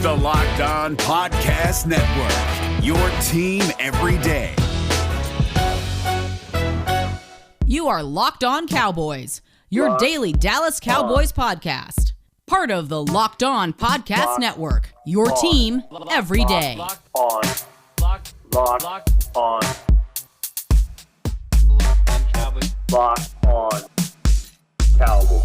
the Locked On Podcast Network, your team every day. You are Locked On Cowboys, your daily Dallas Cowboys podcast. Part of the Locked On Podcast Network, your team every day. Locked on Cowboys. Locked on Cowboys.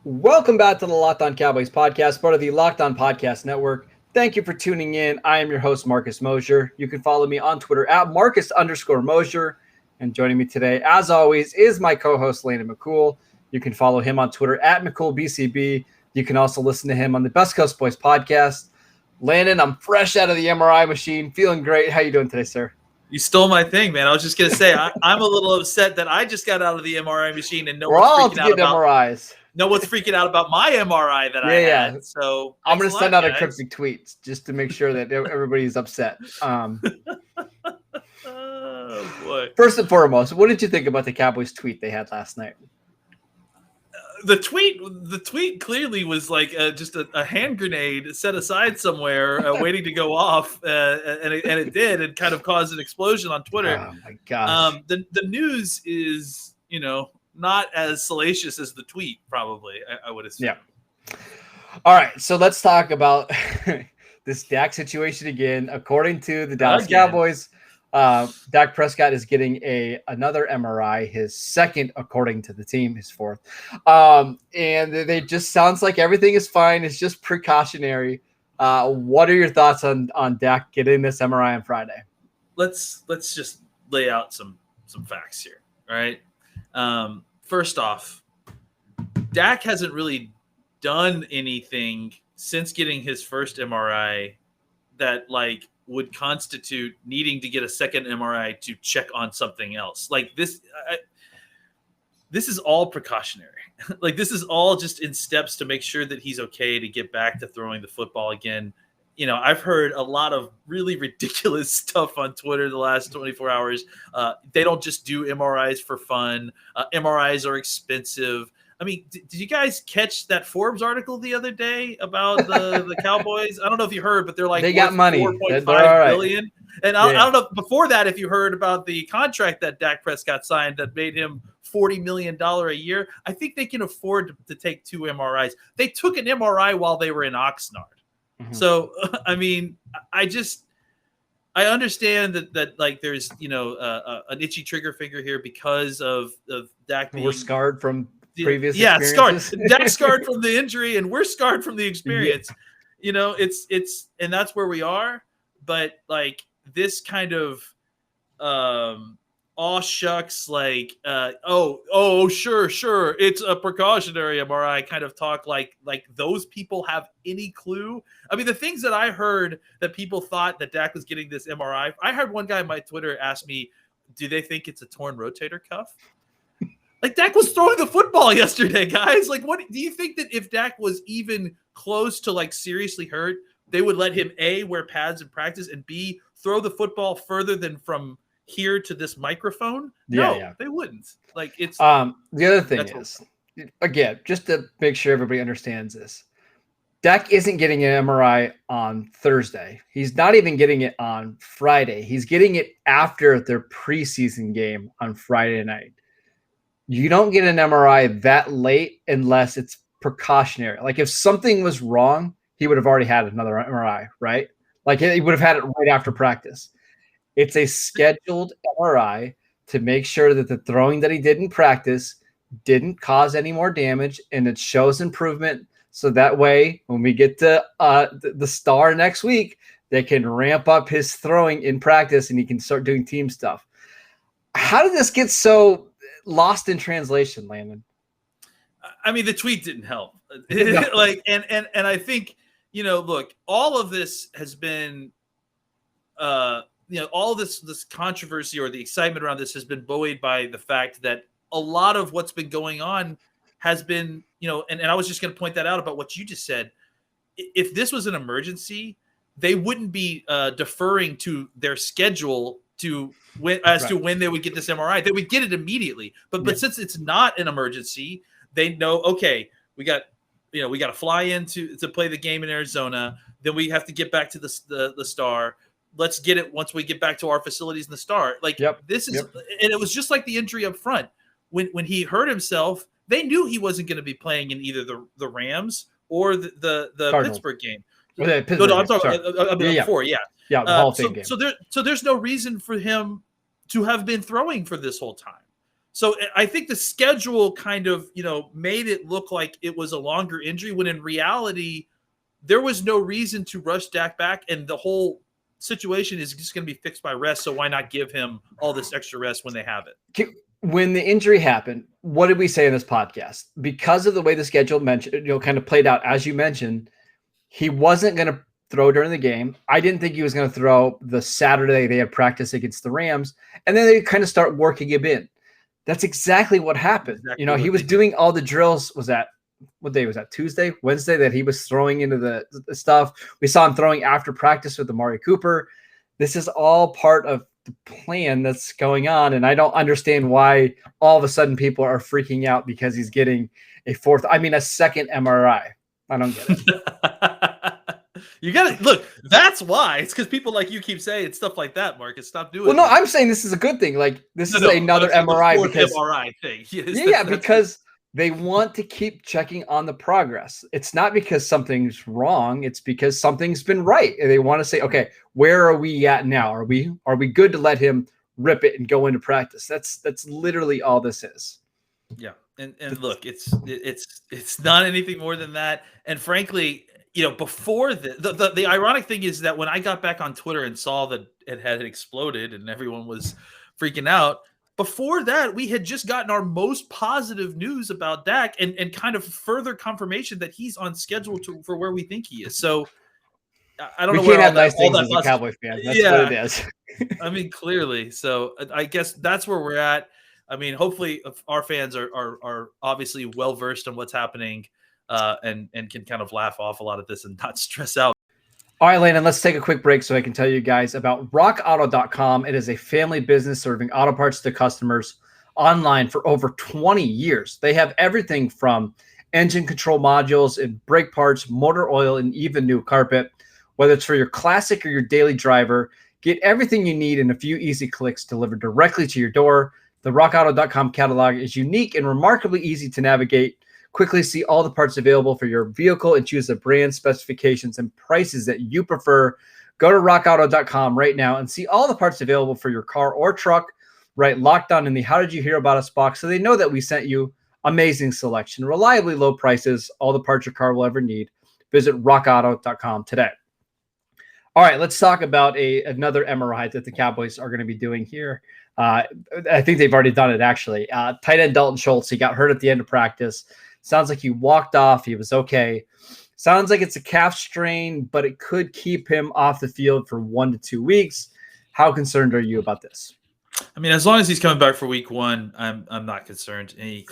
Welcome back to the Locked On Cowboys podcast, part of the Locked On Podcast Network. Thank you for tuning in. I am your host, Marcus Mosher. You can follow me on Twitter at Marcus_Mosher. And joining me today, as always, is my co-host, Landon McCool. You can follow him on Twitter at McCoolBCB. You can also listen to him on the Best Coast Boys podcast. Landon, I'm fresh out of the MRI machine, feeling great. How you doing today, sir? You stole my thing, man. I was just going to say, I'm a little upset that I just got out of the MRI machine and We're all to get MRIs. No one's freaking out about my MRI that I had. So I'm going to send out a cryptic tweet just to make sure that everybody's upset. Oh, boy. First and foremost, what did you think about the Cowboys tweet they had last night? The tweet clearly was like just a hand grenade set aside somewhere, waiting to go off, and it did, and kind of caused an explosion on Twitter. Oh my gosh! The news is, not as salacious as the tweet, probably. I would assume. Yeah. All right, so let's talk about this Dak situation again. According to the Dallas Cowboys, Dak Prescott is getting another MRI, his second, according to the team, his fourth. And they just sounds like everything is fine. It's just precautionary. What are your thoughts on Dak getting this MRI on Friday? Let's just lay out some facts here. All right. First off, Dak hasn't really done anything since getting his first MRI that would constitute needing to get a second MRI to check on something else. This is all precautionary. This is all just in steps to make sure that he's okay to get back to throwing the football again. I've heard a lot of really ridiculous stuff on Twitter the last 24 hours. They don't just do MRIs for fun. MRIs are expensive. I mean, did you guys catch that Forbes article the other day about the Cowboys? I don't know if you heard, but they got money. $4.5 billion. And I don't know before that if you heard about the contract that Dak Prescott signed that made him $40 million a year. I think they can afford to take 2 MRIs. They took an MRI while they were in Oxnard. Mm-hmm. So, I mean, I understand that there's, an itchy trigger finger here because of Dak being. We're scarred from previous experiences. Scarred. Dak's scarred from the injury, and we're scarred from the experience. Yeah. It's and that's where we are. But this kind of aw shucks, sure, it's a precautionary MRI kind of talk, like those people have any clue. I mean, the things that I heard that people thought that Dak was getting this MRI, I heard one guy on my Twitter ask me, do they think it's a torn rotator cuff? Dak was throwing the football yesterday, guys. What do you think that if Dak was even close to seriously hurt, they would let him A, wear pads in practice, and B, throw the football further than from here to this microphone? No, they wouldn't. It's the other thing is, again, just to make sure everybody understands this, Dak isn't getting an MRI on Thursday. He's not even getting it on Friday. He's getting it after their preseason game on Friday night. You don't get an MRI that late unless it's precautionary. If something was wrong, he would have already had another MRI, right? He would have had it right after practice. It's a scheduled MRI to make sure that the throwing that he did in practice didn't cause any more damage, and it shows improvement. So that way, when we get to the star next week, they can ramp up his throwing in practice, and he can start doing team stuff. How did this get so lost in translation, Landon? I mean, the tweet didn't help. And I think, look, all of this has been, all this controversy or the excitement around this has been buoyed by the fact that a lot of what's been going on has been, and I was just going to point that out about what you just said. If this was an emergency, they wouldn't be deferring to their schedule to when they would get this MRI. They would get it immediately. But since it's not an emergency, they know, okay, we got we got to fly in to play the game in Arizona. Then we have to get back to the Star. Let's get it once we get back to our facilities in the Star. Like this is, and it was just like the injury up front when he hurt himself. They knew he wasn't going to be playing in either the Rams or the Pittsburgh game. No, I'm talking about before. The Hall of Fame game. So there's no reason for him to have been throwing for this whole time. So I think the schedule kind of, made it look like it was a longer injury when in reality, there was no reason to rush Dak back. And the whole situation is just going to be fixed by rest. So why not give him all this extra rest when they have it? When the injury happened, what did we say in this podcast? Because of the way the schedule mentioned, kind of played out, as you mentioned, he wasn't going to throw during the game. I didn't think he was going to throw the Saturday they had practice against the Rams. And then they kind of start working him in. That's exactly what happened. Exactly he was doing all the drills. Was that what day was that? Tuesday, Wednesday that he was throwing into the stuff. We saw him throwing after practice with Amari Cooper. This is all part of the plan that's going on. And I don't understand why all of a sudden people are freaking out because he's getting a second MRI. I don't get it. You got to look. That's why. It's because people like you keep saying stuff like that, Marcus. Stop doing. Well, no, I'm saying this is a good thing. Like this is another MRI because MRI thing. Yes, because they want to keep checking on the progress. It's not because something's wrong. It's because something's been right, and they want to say, okay, where are we at now? Are we good to let him rip it and go into practice? That's literally all this is. Yeah, and look, it's not anything more than that. And frankly, before the ironic thing is that when I got back on Twitter and saw that it had exploded and everyone was freaking out, before that, we had just gotten our most positive news about Dak and kind of further confirmation that he's on schedule for where we think he is. So I don't know where all that as a Cowboy fan. That's what it is. I mean, clearly. So I guess that's where we're at. I mean, hopefully our fans are obviously well versed on what's happening. And can kind of laugh off a lot of this and not stress out. All right, Landon, let's take a quick break so I can tell you guys about rockauto.com. It is a family business serving auto parts to customers online for over 20 years. They have everything from engine control modules and brake parts, motor oil, and even new carpet. Whether it's for your classic or your daily driver, get everything you need in a few easy clicks delivered directly to your door. The rockauto.com catalog is unique and remarkably easy to navigate. Quickly see all the parts available for your vehicle and choose the brand, specifications, and prices that you prefer. Go to rockauto.com right now and see all the parts available for your car or truck. Right, Locked On in the How Did You Hear About Us box so they know that we sent you. Amazing selection, reliably low prices, all the parts your car will ever need. Visit rockauto.com today. All right, let's talk about another MRI that the Cowboys are going to be doing here. I think they've already done it, actually. Tight end Dalton Schultz, he got hurt at the end of practice. Sounds like he walked off. He was okay. Sounds like it's a calf strain, but it could keep him off the field for 1 to 2 weeks. How concerned are you about this? I mean, as long as he's coming back for week 1, I'm not concerned. And he's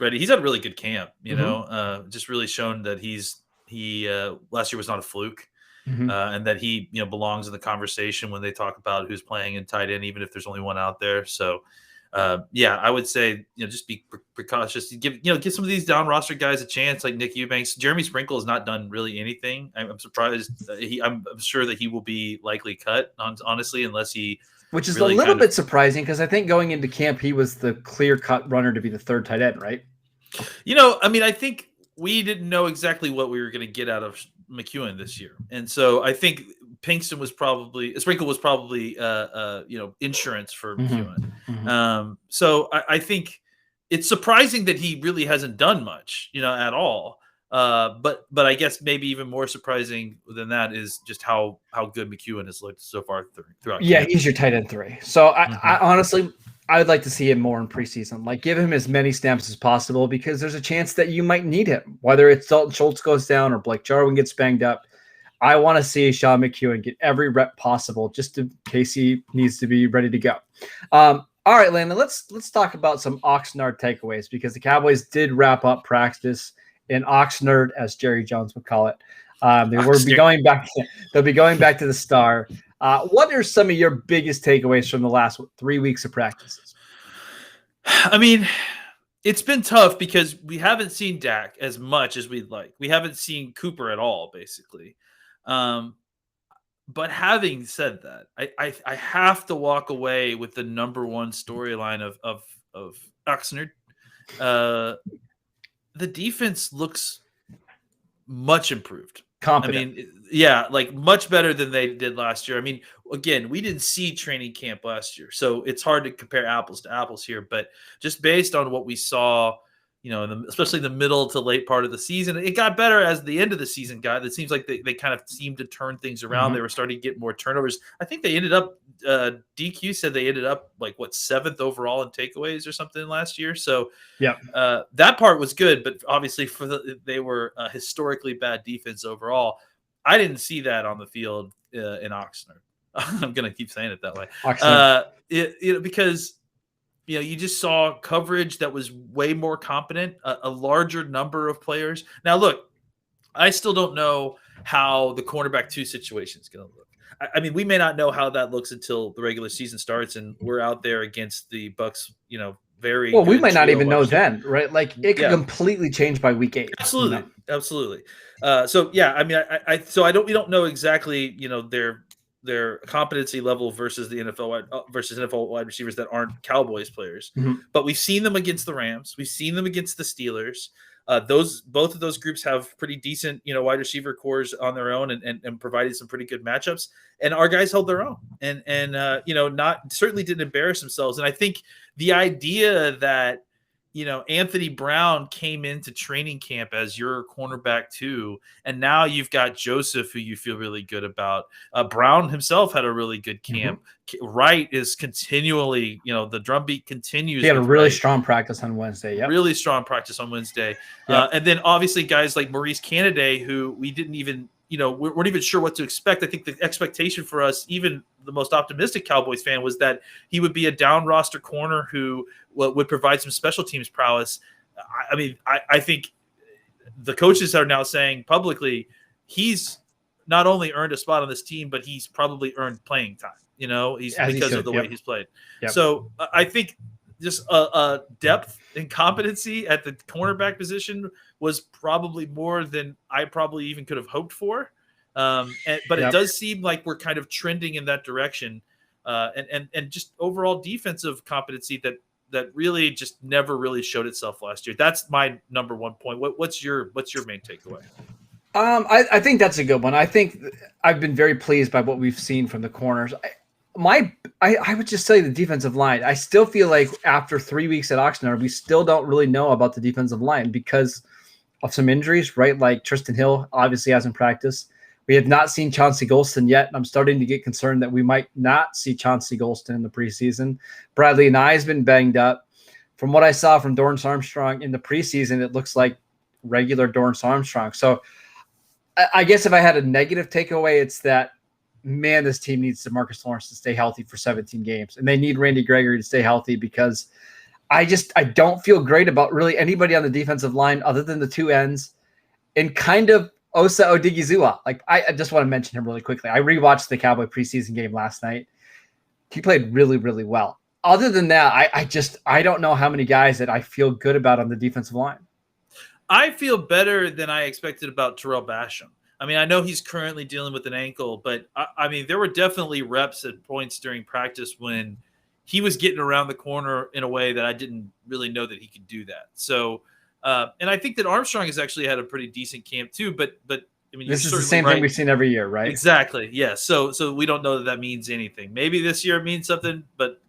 ready. He's had a really good camp, just really shown that he last year was not a fluke. And that he belongs in the conversation when they talk about who's playing in tight end, even if there's only one out there. So I would say just be precautious. Give some of these down roster guys a chance, like Nick Eubanks. Jeremy Sprinkle has not done really anything. I'm surprised. I'm sure that he will be likely cut, honestly, unless he. Which is really a little bit surprising because I think going into camp he was the clear-cut runner to be the third tight end, right? I mean, I think we didn't know exactly what we were going to get out of McEwen this year, and so I think Sprinkle was probably insurance for McEwen. So I think it's surprising that he really hasn't done much, at all. But I guess maybe even more surprising than that is just how good McEwen has looked so far throughout. Yeah, he's your tight end 3. So I honestly, I would like to see him more in preseason. Like, give him as many snaps as possible because there's a chance that you might need him, whether it's Dalton Schultz goes down or Blake Jarwin gets banged up. I want to see Sean McEwen get every rep possible just in case he needs to be ready to go. All right, Landon, let's talk about some Oxnard takeaways because the Cowboys did wrap up practice in Oxnard, as Jerry Jones would call it. They'll be going back to the Star. What are some of your biggest takeaways from the last 3 weeks of practices? I mean, It's been tough because we haven't seen Dak as much as we'd like. We haven't seen Cooper at all, basically. But having said that, I have to walk away with the number one storyline of Oxnard. The defense looks much improved. Competent. I mean, yeah, like much better than they did last year. I mean, again, we didn't see training camp last year, so it's hard to compare apples to apples here. But just based on what we saw, especially the middle to late part of the season, it got better as the end of the season got. It seems like they kind of seemed to turn things around. Mm-hmm. They were starting to get more turnovers. I think they ended up, DQ said they ended up like 7th overall in takeaways or something last year. So yeah, that part was good, but obviously they were a historically bad defense overall. I didn't see that on the field in Oxnard. I'm going to keep saying it that way. Because you just saw coverage that was way more competent, a larger number of players. Now, look, I still don't know how the cornerback 2 situation is going to look. I mean, we may not know how that looks until the regular season starts and we're out there against the Bucks, very well. We good might not trio even know last year. then, right? Like it could completely change by week 8. Absolutely, absolutely. So yeah, I mean, we don't know exactly, their competency level versus the NFL wide receivers that aren't Cowboys players. Mm-hmm. But we've seen them against the Rams. We've seen them against the Steelers. Both of those groups have pretty decent, wide receiver cores on their own and provided some pretty good matchups. And our guys held their own and certainly didn't embarrass themselves. And I think the idea that, Anthony Brown came into training camp as your cornerback 2, and now you've got Joseph, who you feel really good about. Brown himself had a really good camp. Mm-hmm. Wright is continually, the drumbeat continues. He had a really strong practice on Wednesday. Yeah, really strong practice on Wednesday. Yep. And then obviously guys like Maurice Canaday, who we didn't even, we weren't even sure what to expect. I think the expectation for us, even the most optimistic Cowboys fan, was that he would be a down roster corner who would provide some special teams prowess. I mean, I think the coaches are now saying publicly he's not only earned a spot on this team, but he's probably earned playing time. Because of the way he's played. Yep. So I think just a depth and competency at the cornerback position was probably more than I probably even could have hoped for. But it does seem like we're kind of trending in that direction. And just overall defensive competency that really just never really showed itself last year. That's my number one point. What's your main takeaway? I think that's a good one. I think I've been very pleased by what we've seen from the corners. I would just say the defensive line. I still feel like after 3 weeks at Oxnard, we still don't really know about the defensive line because of some injuries, right? Like Tristan Hill obviously hasn't practiced. We have not seen Chauncey Golston yet, and I'm starting to get concerned that we might not see Chauncey Golston in the preseason. Bradley Nye has been banged up. From what I saw from Dorrance Armstrong in the preseason, it looks like regular Dorrance Armstrong. So I guess if I had a negative takeaway, it's that, man, this team needs DeMarcus Lawrence to stay healthy for 17 games. And they need Randy Gregory to stay healthy because I don't feel great about really anybody on the defensive line other than the 2 ends and kind of Osa Odigizua. Like, I just want to mention him really quickly. I rewatched the Cowboy preseason game last night. He played really, really well. Other than that, I don't know how many guys that I feel good about on the defensive line. I feel better than I expected about Terrell Basham. I mean, I know he's currently dealing with an ankle, but I mean, there were definitely reps at points during practice when he was getting around the corner in a way that I didn't really know that he could do that. So, and I think that Armstrong has actually had a pretty decent camp too, but I mean, this is the same thing we've seen every year, right? Exactly. Yeah. So we don't know that means anything. Maybe this year it means something, but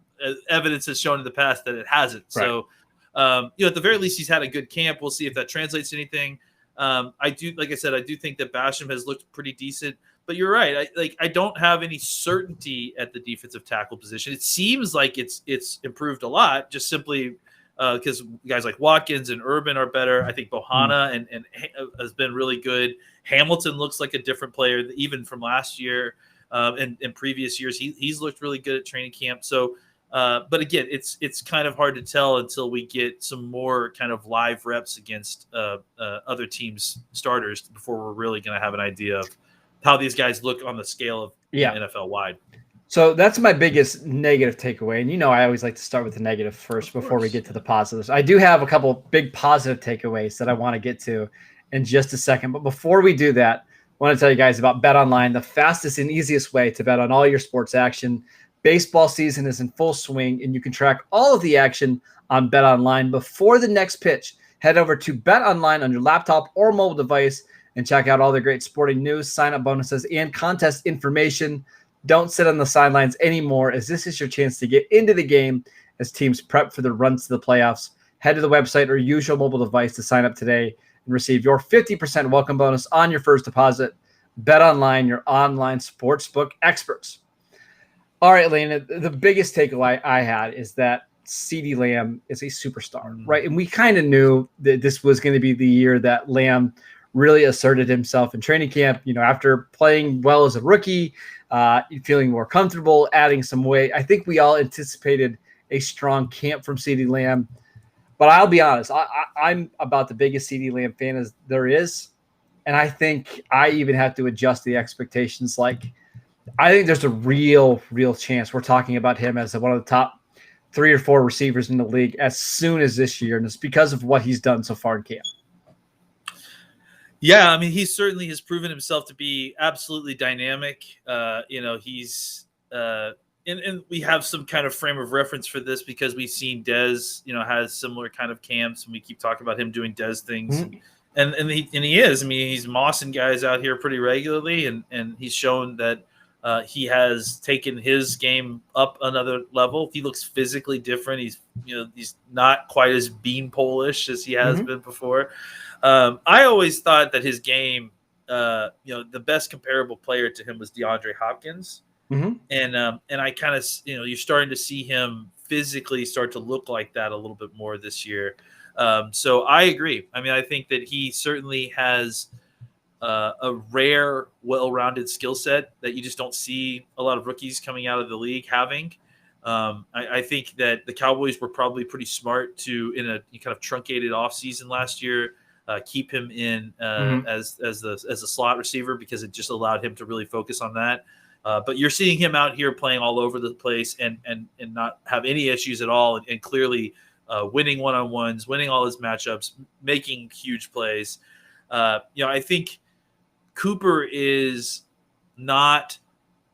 evidence has shown in the past that it hasn't. Right. So, at the very least, he's had a good camp. We'll see if that translates to anything. I do think that Basham has looked pretty decent, but you're right. I don't have any certainty at the defensive tackle position. It seems like it's improved a lot, just simply because guys like Watkins and Urban are better. I think Bohanna and has been really good. Hamilton looks like a different player, even from last year and previous years. He's looked really good at training camp. So, but again, it's kind of hard to tell until we get some more kind of live reps against other teams' starters before we're really going to have an idea of how these guys look on the scale of NFL wide. So that's my biggest negative takeaway. And I always like to start with the negative first before we get to the positives. I do have a couple big positive takeaways that I want to get to in just a second. But before we do that, I want to tell you guys about BetOnline, the fastest and easiest way to bet on all your sports action. Baseball season is in full swing, and you can track all of the action on BetOnline before the next pitch. Head over to BetOnline on your laptop or mobile device and check out all the great sporting news, sign-up bonuses, and contest information. Don't sit on the sidelines anymore, as this is your chance to get into the game as teams prep for the runs to the playoffs. Head to the website or use your mobile device to sign up today and receive your 50% welcome bonus on your first deposit. BetOnline, your online sportsbook experts. All right, Lena, the biggest takeaway I had is that CeeDee Lamb is a superstar, right? And we kind of knew that this was going to be the year that Lamb really asserted himself in training camp. After playing well as a rookie, feeling more comfortable, adding some weight. I think we all anticipated a strong camp from CeeDee Lamb. But I'll be honest, I'm about the biggest CeeDee Lamb fan as there is. And I think I even have to adjust the expectations. I think there's a real chance we're talking about him as one of the top 3 or 4 receivers in the league as soon as this year. And it's because of what he's done so far in camp. Yeah, I mean, he certainly has proven himself to be absolutely dynamic. He's and we have some kind of frame of reference for this because we've seen Dez, has similar kind of camps, and we keep talking about him doing Dez things. Mm-hmm. And he is. I mean, he's mossing guys out here pretty regularly, and he's shown that he has taken his game up another level. He looks physically different. He's not quite as beanpole-ish as he has been before. I always thought that his game, the best comparable player to him was DeAndre Hopkins. Mm-hmm. And I kind of, you're starting to see him physically start to look like that a little bit more this year. So I agree. I mean, I think that he certainly has a rare, well-rounded skill set that you just don't see a lot of rookies coming out of the league having. I think that the Cowboys were probably pretty smart to, in a kind of truncated offseason last year, keep him in as a slot receiver because it just allowed him to really focus on that. But you're seeing him out here playing all over the place and not have any issues at all, and clearly winning one-on-ones, winning all his matchups, making huge plays. I think Cooper is not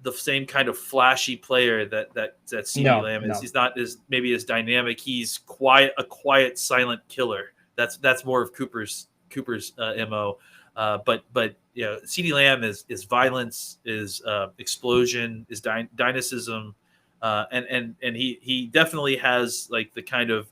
the same kind of flashy player that CeeDee Lamb is. No. He's not maybe as dynamic. He's a quiet, silent killer. That's more of Cooper's MO. But CeeDee Lamb is violence, is explosion, is dynamism, and he definitely has like the kind of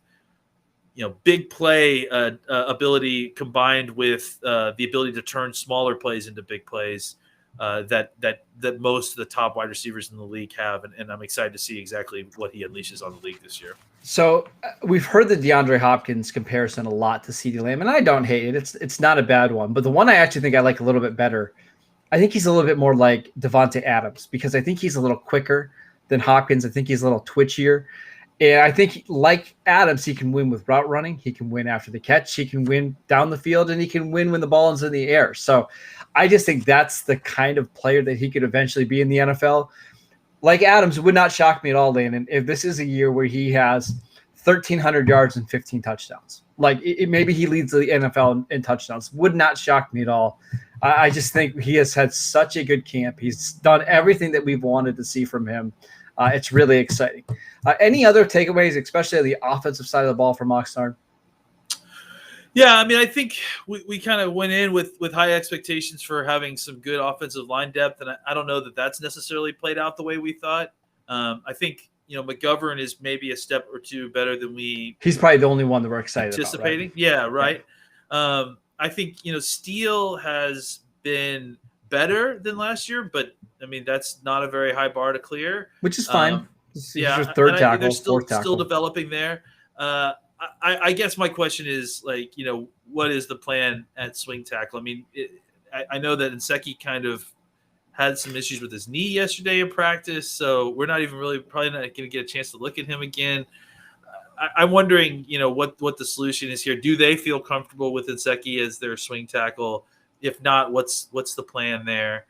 big play ability combined with the ability to turn smaller plays into big plays that most of the top wide receivers in the league have, and I'm excited to see exactly what he unleashes on the league this year. So we've heard the DeAndre Hopkins comparison a lot to CeeDee Lamb, and I don't hate it. It's not a bad one, but the one I actually think I like a little bit better, I think he's a little bit more like Devontae Adams because I think he's a little quicker than Hopkins. I think he's a little twitchier. And I think, like Adams, he can win with route running. He can win after the catch. He can win down the field, and he can win when the ball is in the air. So I just think that's the kind of player that he could eventually be in the NFL. Like Adams, it would not shock me at all, Landon, if this is a year where he has 1,300 yards and 15 touchdowns. Maybe he leads the NFL in touchdowns. Would not shock me at all. I just think he has had such a good camp. He's done everything that we've wanted to see from him. It's really exciting. Any other takeaways, especially on the offensive side of the ball from Oxnard? Yeah, I mean, I think we kind of went in with high expectations for having some good offensive line depth, and I don't know that that's necessarily played out the way we thought. I think McGovern is maybe a step or two better than he's probably the only one that we're excited anticipating. About, right? Yeah, right. Yeah. I think Steele has been better than last year, but I mean that's not a very high bar to clear, which is fine. Yeah, third tackle, they're fourth tackle. Still developing there. I guess my question is what is the plan at swing tackle? I mean, I know that Nsekhe kind of had some issues with his knee yesterday in practice, so we're not even probably not going to get a chance to look at him again. I'm wondering, what the solution is here. Do they feel comfortable with Nsekhe as their swing tackle? If not, what's the plan there?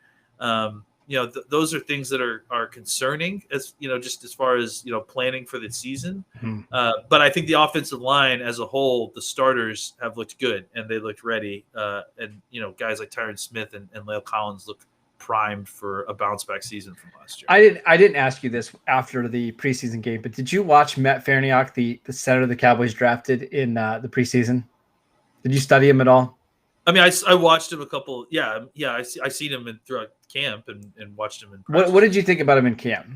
those are things that are concerning, as just as far as planning for the season. But I think the offensive line as a whole, the starters have looked good and they looked ready. And guys like Tyron Smith and La'el Collins look primed for a bounce back season from last year. I didn't ask you this after the preseason game, but did you watch Matt Farniok, the center the Cowboys drafted in the preseason? Did you study him at all? I mean, I watched him a couple. Yeah. I seen him throughout camp and watched him in practice. What did you think about him in camp?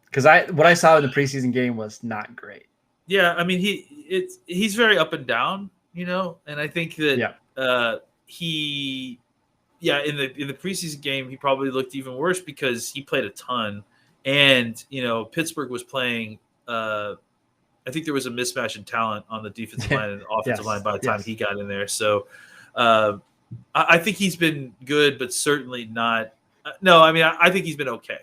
Because what I saw in the preseason game was not great. Yeah, I mean he's very up and down, and I think that in the preseason game he probably looked even worse because he played a ton, and Pittsburgh was playing. I think there was a mismatch in talent on the defensive line and offensive line by the time he got in there. So I think he's been good, but certainly not. No, I mean I think he's been okay.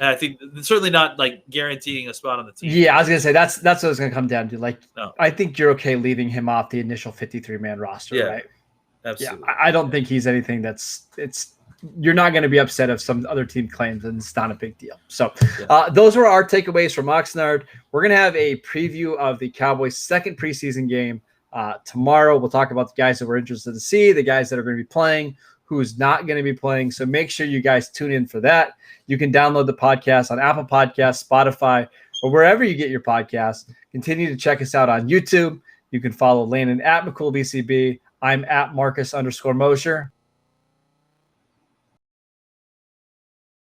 I think certainly not like guaranteeing a spot on the team. Yeah, I was gonna say that's what it's gonna come down to. Like, I think you're okay leaving him off the initial 53-man roster, right? Absolutely. Yeah, I don't think he's anything you're not going to be upset if some other team claims, and it's not a big deal. So those were our takeaways from Oxnard. We're going to have a preview of the Cowboys' second preseason game tomorrow. We'll talk about the guys that we're interested to see, the guys that are going to be playing, who's not going to be playing. So make sure you guys tune in for that. You can download the podcast on Apple Podcasts, Spotify, or wherever you get your podcasts. Continue to check us out on YouTube. You can follow Landon at McCoolBCB. I'm at Marcus_Mosher.